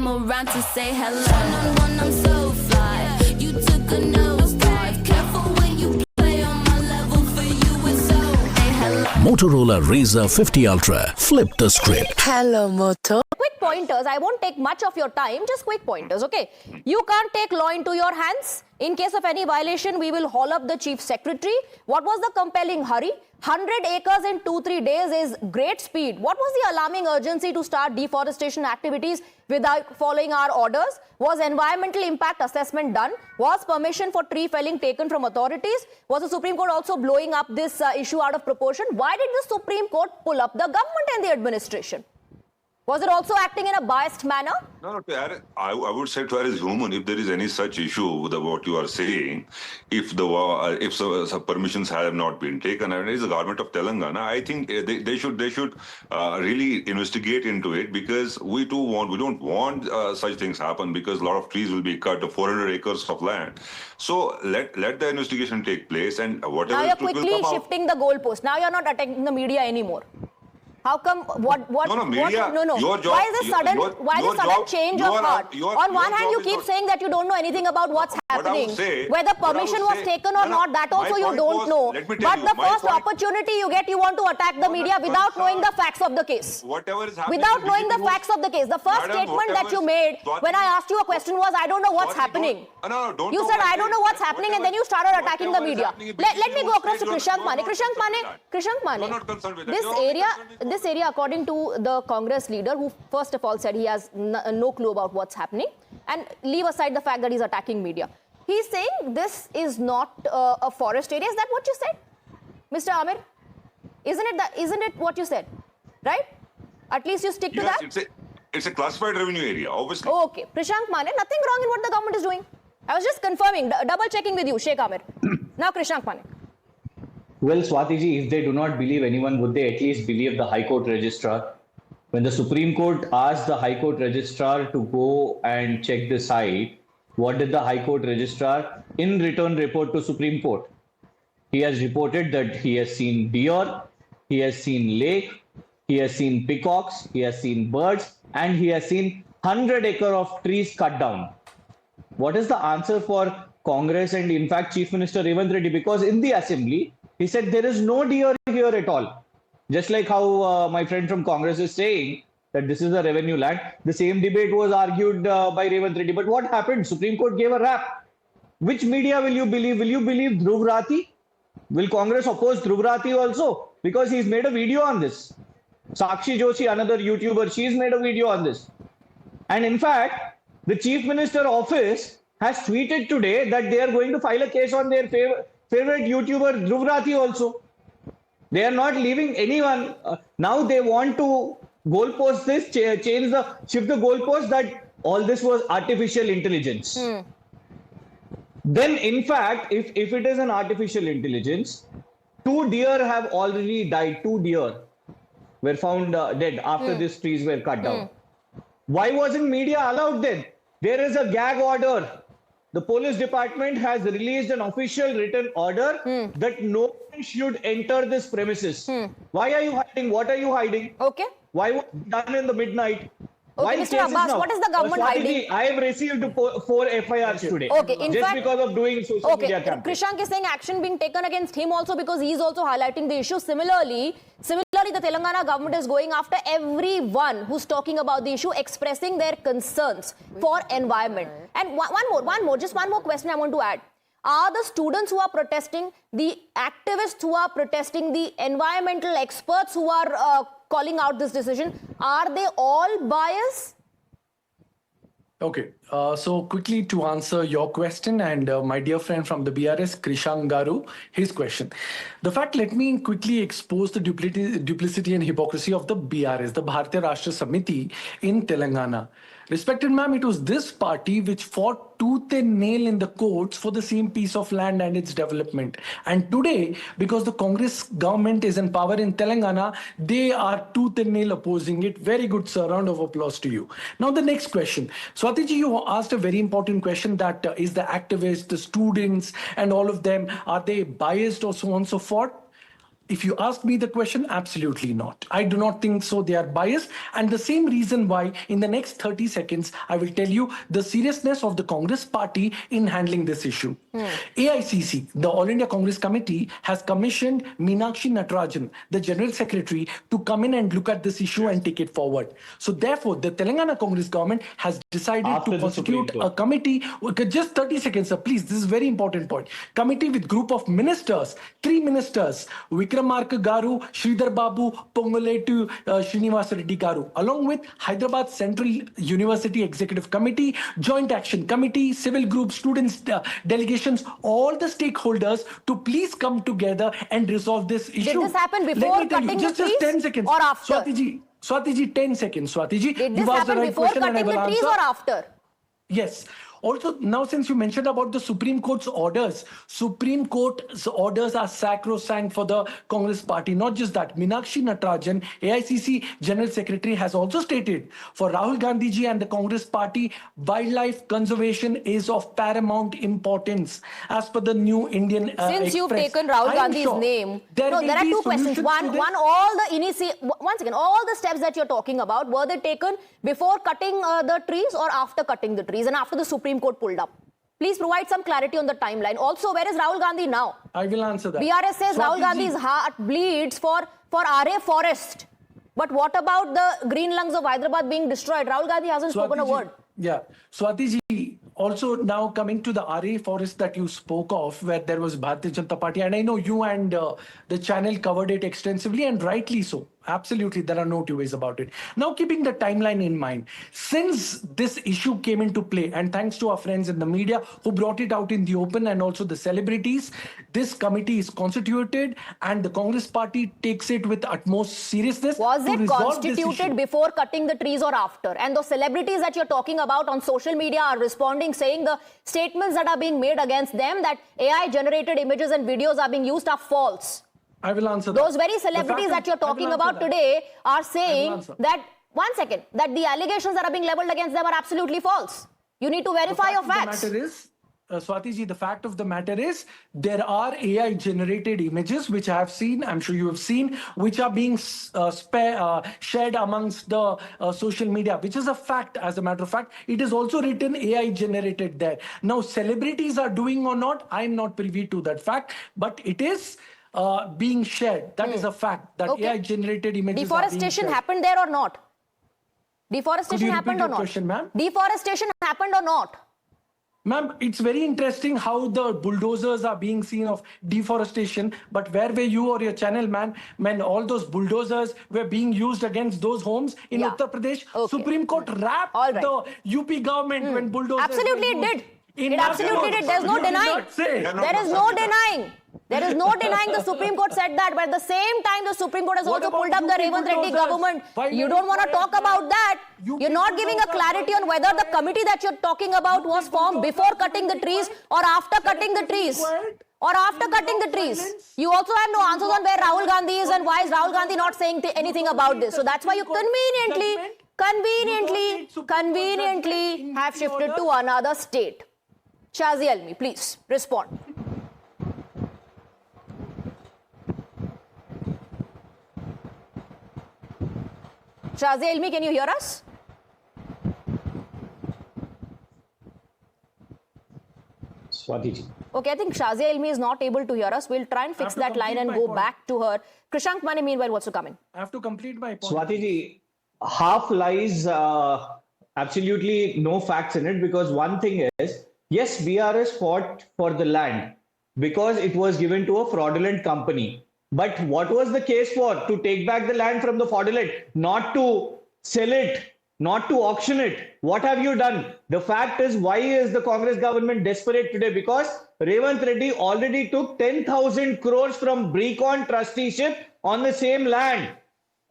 come around to say hello. One-on-one, I'm so fly. You took a nosedive. Careful when you play on my level. For you, it's so. Hey, hello. Motorola Razr 50 Ultra. Flip the script. Hello, Moto. Quick pointers. I won't take much of your time. Just quick pointers, okay? You can't take law into your hands. In case of any violation, we will haul up the chief secretary. What was the compelling hurry? 100 acres in 2-3 days is great speed. What was the alarming urgency to start deforestation activities without following our orders? Was environmental impact assessment done? Was permission for tree felling taken from authorities? Was the Supreme Court also blowing up this issue out of proportion? Why did the Supreme Court pull up the government and the administration? Was it also acting in a biased manner? No, I would say to is human. If there is any such issue with what you are saying, if some permissions have not been taken, and it is the government of Telangana, I think they should really investigate into it, because we don't want such things happen, because a lot of trees will be cut to 400 acres of land. So let the investigation take place, and whatever. Now you're quickly shifting the goalpost. Now you're not attacking the media anymore. How come? What? No, media. No. Your job, why is this sudden? Why the sudden change of heart? On one hand, you keep saying that you don't know anything about what's happening, whether permission was taken or not. That also you don't know. But the first opportunity you get, you want to attack the media without knowing the facts of the case. Whatever is happening. Without knowing the facts of the case. The first statement that you made when I asked you a question was, "I don't know what's happening." You said, "I don't know what's happening," and then you started attacking the media. Let me go across to Krishank Manne. Krishank Manne. This area, according to the Congress leader, who first of all said he has no clue about what's happening, and leave aside the fact that he's attacking media, he's saying this is not a forest area. Is that what you said, Mr. Amir? Isn't it what you said, right? At least you stick to that. It's a classified revenue area, obviously. Okay, Krishank Manne, nothing wrong in what the government is doing. I was just confirming, double checking with you, Sheikh Amir. Now, Krishank Manne. Well, Swati ji, if they do not believe anyone, would they at least believe the High Court Registrar? When the Supreme Court asked the High Court Registrar to go and check the site, what did the High Court Registrar in return report to Supreme Court? He has reported that he has seen deer, he has seen lake, he has seen peacocks, he has seen birds, and he has seen 100 acres of trees cut down. What is the answer for Congress and in fact Chief Minister Revanth Reddy? Because in the assembly, he said there is no deer here at all. Just like how my friend from Congress is saying that this is a revenue land. The same debate was argued by Revanth Reddy. But what happened? Supreme Court gave a rap. Which media will you believe? Will you believe Dhruv Rathee? Will Congress oppose Dhruv Rathee also? Because he's made a video on this. Sakshi Joshi, another YouTuber, she's made a video on this. And in fact, the Chief Minister office has tweeted today that they are going to file a case on their favorite YouTuber Dhruv Rathee also. They are not leaving anyone. Now they want to goalpost this, shift the goalpost that all this was artificial intelligence. Then in fact, if it is an artificial intelligence, 2 deer have already died. 2 deer were found dead after these trees were cut down. Why wasn't media allowed then? There is a gag order. The police department has released an official written order that no one should enter this premises. Why are you hiding? What are you hiding? Okay. Why was it done in the midnight? Okay, Mr. Abbas, what is the government hiding? I have received 4 FIRs today. Okay, in just fact, because of doing social media campaign. Krishank is saying action being taken against him also because he is also highlighting the issue. Similarly, the Telangana government is going after everyone who's talking about the issue, expressing their concerns for environment. And one more question I want to add. Are the students who are protesting, the activists who are protesting, the environmental experts who are calling out this decision, are they all biased? Okay, so quickly to answer your question and my dear friend from the BRS Krishank Garu, his question. The fact, let me quickly expose the duplicity and hypocrisy of the BRS, the Bharatiya Rashtra Samiti in Telangana. Respected ma'am, it was this party which fought tooth and nail in the courts for the same piece of land and its development. And today, because the Congress government is in power in Telangana, they are tooth and nail opposing it. Very good, sir. Round of applause to you. Now, the next question. Swati ji, you asked a very important question that is the activists, the students, and all of them, are they biased or so on and so forth? If you ask me the question, absolutely not. I do not think so. They are biased. And the same reason why, in the next 30 seconds, I will tell you the seriousness of the Congress party in handling this issue. AICC, the All India Congress Committee, has commissioned Meenakshi Natarajan, the General Secretary, to come in and look at this issue and take it forward. So therefore, the Telangana Congress government has decided After to the Supreme constitute a Court. committee. Okay, just 30 seconds, sir, please. This is a very important point. Committee with group of ministers, 3 ministers, Vikramarka Garu, Sridhar Babu, Pongoletu Srinivas Reddy Garu, along with Hyderabad Central University Executive Committee, Joint Action Committee, civil groups, students, delegations, all the stakeholders to please come together and resolve this issue. Did this happen Let before me tell you, cutting the just trees 10 seconds. or after? Swatiji, 10 seconds, Swatiji. Did this You asked the happen right before question and I cutting the will trees answer. or after? Yes. Also, now since you mentioned about the Supreme Court's orders, Supreme Court's orders are sacrosanct for the Congress party. Not just that, Meenakshi Natarajan, AICC General Secretary, has also stated for Rahul Gandhi ji and the Congress party, wildlife conservation is of paramount importance. As per the New Indian Since you've Express, taken Rahul I am Gandhi's sure name, there no, will there are be two questions. solutions One, to this. once again, all the steps that you're talking about, were they taken before cutting the trees or after cutting the trees and after the Supreme Court pulled up? Please provide some clarity on the timeline. Also, where is Rahul Gandhi now? I will answer that. BRS says Rahul Swatiji, Gandhi's heart bleeds for RA forest. But what about the green lungs of Hyderabad being destroyed? Rahul Gandhi hasn't spoken a Swatiji, word. Yeah. Swatiji, also now coming to the RA forest that you spoke of, where there was Bharatiya Janata Party, and I know you and the channel covered it extensively, and rightly so. Absolutely, there are no two ways about it. Now, keeping the timeline in mind, since this issue came into play, and thanks to our friends in the media who brought it out in the open and also the celebrities, this committee is constituted and the Congress party takes it with utmost seriousness. Was to it resolve this constituted issue. before cutting the trees or after? And those celebrities that you're talking about on social media are responding, saying the statements that are being made against them, that AI-generated images and videos are being used, are false. I will answer that. Those very celebrities that you're talking about today are saying that, one second, that the allegations that are being leveled against them are absolutely false. You need to verify your facts. The matter is, Swatiji, the fact of the matter is, there are AI-generated images, which I have seen, I'm sure you have seen, which are being shared amongst the social media, which is a fact. As a matter of fact, it is also written AI-generated there. Now, celebrities are doing or not, I'm not privy to that fact, but it is being shared. That is a fact, that AI-generated images Deforestation are being shared. happened there or not? Deforestation happened or not? Question, ma'am? Deforestation happened or not? Ma'am, it's very interesting how the bulldozers are being seen of deforestation, but where were you or your channel, man, when all those bulldozers were being used against those homes in Uttar Pradesh? Supreme Court wrapped the UP government when bulldozers Absolutely were it used. did. It absolutely did. There's no denying. There is no denying. There is no denying the Supreme Court said that, but at the same time, the Supreme Court has also pulled up the Revanth Reddy government. You don't want to talk about that. You're not giving a clarity on whether the committee that you're talking about was formed before cutting the trees or after cutting the trees. Or after cutting the trees. You also have no answers on where Rahul Gandhi is and why is Rahul Gandhi not saying anything about this. So that's why you conveniently have shifted to another state. Shazi Almi, please respond. Shazi Almi, can you hear us? Swatiji. Okay, I think Shazi Almi is not able to hear us. We'll try and fix that line and go back to her. Krishank Manne, meanwhile, what's coming? I have to complete my point. Swatiji, half lies, absolutely no facts in it, because one thing is, yes, BRS fought for the land because it was given to a fraudulent company. But what was the case for? To take back the land from the fraudulent, not to sell it, not to auction it. What have you done? The fact is, why is the Congress government desperate today? Because Revanth Reddy already took 10,000 crores from Brecon trusteeship on the same land.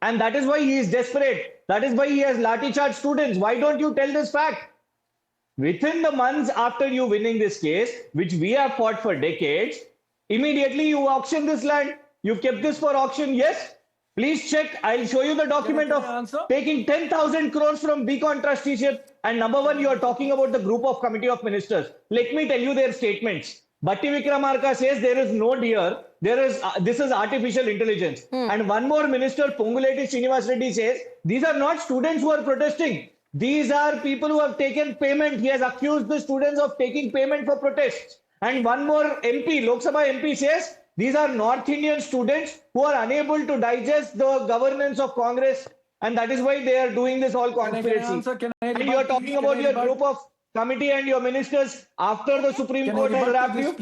And that is why he is desperate. That is why he has lathi charged students. Why don't you tell this fact? Within the months after you winning this case, which we have fought for decades, immediately you auction this land. You've kept this for auction, yes? Please check. I'll show you the document of taking 10,000 crores from Brecon trusteeship. And number one, you are talking about the group of committee of ministers. Let me tell you their statements. Bhatti Vikramarka says there is no deer. This is artificial intelligence. And one more minister, Ponguleti Srinivas Reddy, says these are not students who are protesting. These are people who have taken payment. He has accused the students of taking payment for protests. And one more MP, Lok Sabha MP, says these are North Indian students who are unable to digest the governance of Congress, and that is why they are doing this all conspiracy. And you are talking about your group of committee and your ministers after the Supreme Court has wrapped you.